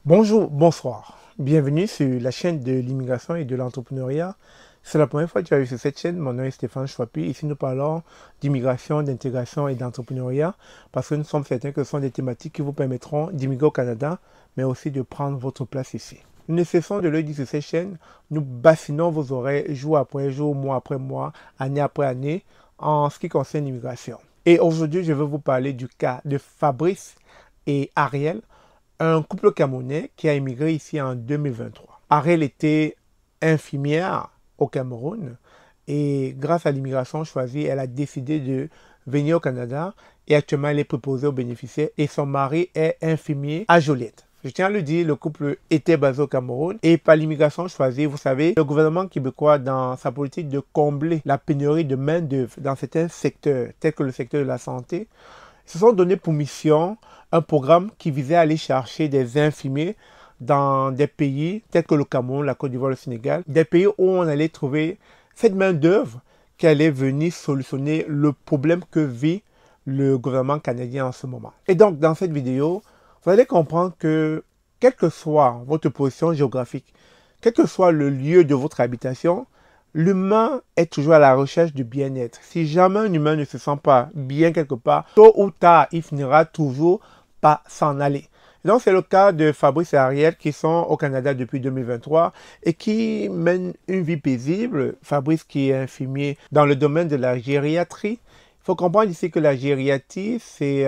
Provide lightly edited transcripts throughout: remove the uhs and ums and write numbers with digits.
Bonjour, bonsoir. Bienvenue sur la chaîne de l'immigration et de l'entrepreneuriat. C'est la première fois que tu arrives sur cette chaîne. Mon nom est Stéphane Chouapi. Ici, nous parlons d'immigration, d'intégration et d'entrepreneuriat parce que nous sommes certains que ce sont des thématiques qui vous permettront d'immigrer au Canada, mais aussi de prendre votre place ici. Nous ne cessons de le dire sur cette chaîne. Nous bassinons vos oreilles jour après jour, mois après mois, année après année en ce qui concerne l'immigration. Et aujourd'hui, je vais vous parler du cas de Fabrice et Ariel, un couple camerounais qui a immigré ici en 2023. Ariel était infirmière au Cameroun et grâce à l'immigration choisie, elle a décidé de venir au Canada et actuellement elle est préposée aux bénéficiaires et son mari est infirmier à Joliette. Je tiens à le dire, le couple était basé au Cameroun et par l'immigration choisie, vous savez, le gouvernement québécois, dans sa politique de combler la pénurie de main-d'œuvre dans certains secteurs, tels que le secteur de la santé, se sont donné pour mission un programme qui visait à aller chercher des infirmiers dans des pays tels que le Cameroun, la Côte d'Ivoire, le Sénégal, des pays où on allait trouver cette main-d'œuvre qui allait venir solutionner le problème que vit le gouvernement canadien en ce moment. Et donc, dans cette vidéo, vous allez comprendre que, quelle que soit votre position géographique, quel que soit le lieu de votre habitation, l'humain est toujours à la recherche du bien-être. Si jamais un humain ne se sent pas bien quelque part, tôt ou tard, il finira toujours par s'en aller. Et donc, c'est le cas de Fabrice et Ariel qui sont au Canada depuis 2023 et qui mènent une vie paisible. Fabrice qui est infirmier dans le domaine de la gériatrie. Il faut comprendre ici que la gériatrie, c'est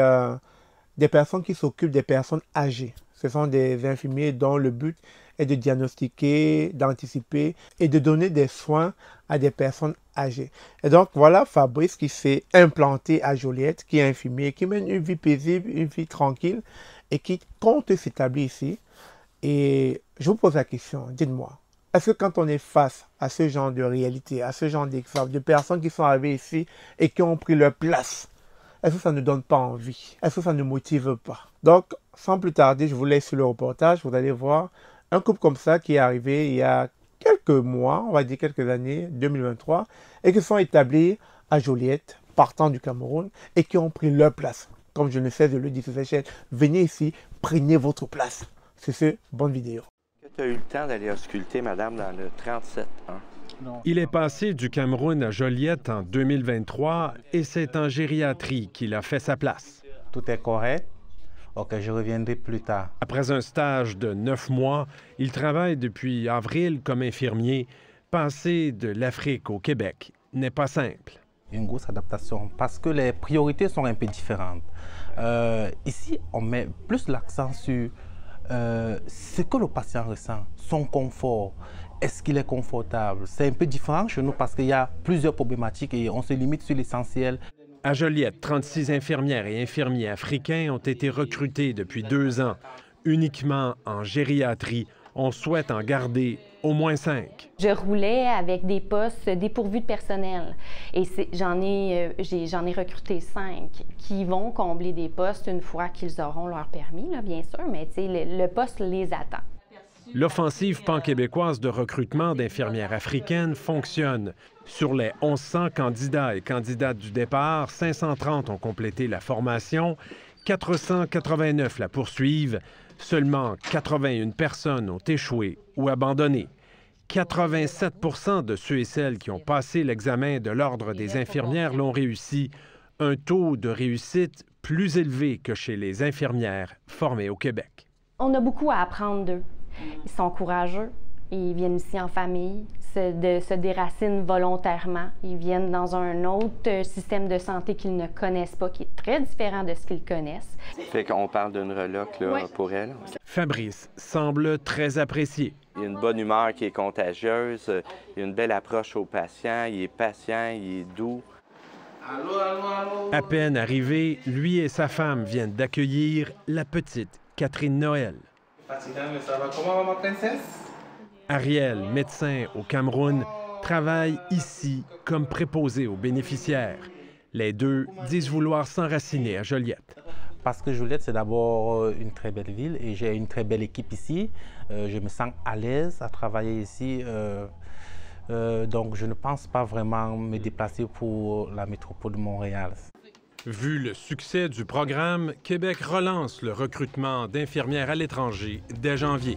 des personnes qui s'occupent des personnes âgées. Ce sont des infirmiers dont le but est de diagnostiquer, d'anticiper et de donner des soins à des personnes âgées. Et donc voilà Fabrice qui s'est implanté à Joliette, qui est infirmier, qui mène une vie paisible, une vie tranquille et qui compte s'établir ici. Et je vous pose la question, dites-moi, est-ce que quand on est face à ce genre de réalité, à ce genre d'exemple, de personnes qui sont arrivées ici et qui ont pris leur place, est-ce que ça ne donne pas envie? Est-ce que ça ne motive pas? Donc, sans plus tarder, je vous laisse sur le reportage. Vous allez voir un couple comme ça qui est arrivé il y a quelques mois, on va dire quelques années, 2023, et qui sont établis à Joliette, partant du Cameroun, et qui ont pris leur place. Comme je ne sais de le dire sur cette chaîne, venez ici, prenez votre place. C'est ce, bonne vidéo. Tu as eu le temps d'aller ausculter, madame, dans le 37, hein? Il est passé du Cameroun à Joliette en 2023 et c'est en gériatrie qu'il a fait sa place. Tout est correct. Ok, je reviendrai plus tard. Après un stage de 9 mois, il travaille depuis avril comme infirmier. Passer de l'Afrique au Québec n'est pas simple. Une grosse adaptation parce que les priorités sont un peu différentes. Ici, on met plus l'accent sur ce que le patient ressent, son confort. Est-ce qu'il est confortable? C'est un peu différent chez nous parce qu'il y a plusieurs problématiques et on se limite sur l'essentiel. À Joliette, 36 infirmières et infirmiers africains ont été recrutés depuis 2 ans. Uniquement en gériatrie, on souhaite en garder au moins 5. Je roulais avec des postes dépourvus de personnel et j'en ai recruté 5 qui vont combler des postes une fois qu'ils auront leur permis, là, bien sûr, mais le poste les attend. L'offensive pan-québécoise de recrutement d'infirmières africaines fonctionne. Sur les 1100 candidats et candidates du départ, 530 ont complété la formation, 489 la poursuivent. Seulement 81 personnes ont échoué ou abandonné. 87 de ceux et celles qui ont passé l'examen de l'Ordre des infirmières l'ont réussi, un taux de réussite plus élevé que chez les infirmières formées au Québec. On a beaucoup à apprendre d'eux. Ils sont courageux, ils viennent ici en famille, se déracinent volontairement. Ils viennent dans un autre système de santé qu'ils ne connaissent pas, qui est très différent de ce qu'ils connaissent. Fait qu'on parle d'une reloc là, Ouais. pour elle. Fabrice semble très apprécié. Il y a une bonne humeur qui est contagieuse, il y a une belle approche au patient, il est patient, il est doux. À peine arrivé, lui et sa femme viennent d'accueillir la petite Catherine Noël. Ça va comment, ma princesse? Ariel, médecin au Cameroun, travaille ici comme préposé aux bénéficiaires. Les deux disent vouloir s'enraciner à Joliette. Parce que Joliette, c'est d'abord une très belle ville et j'ai une très belle équipe ici. Je me sens à l'aise à travailler ici. Donc, je ne pense pas vraiment me déplacer pour la métropole de Montréal. Vu le succès du programme, Québec relance le recrutement d'infirmières à l'étranger dès janvier.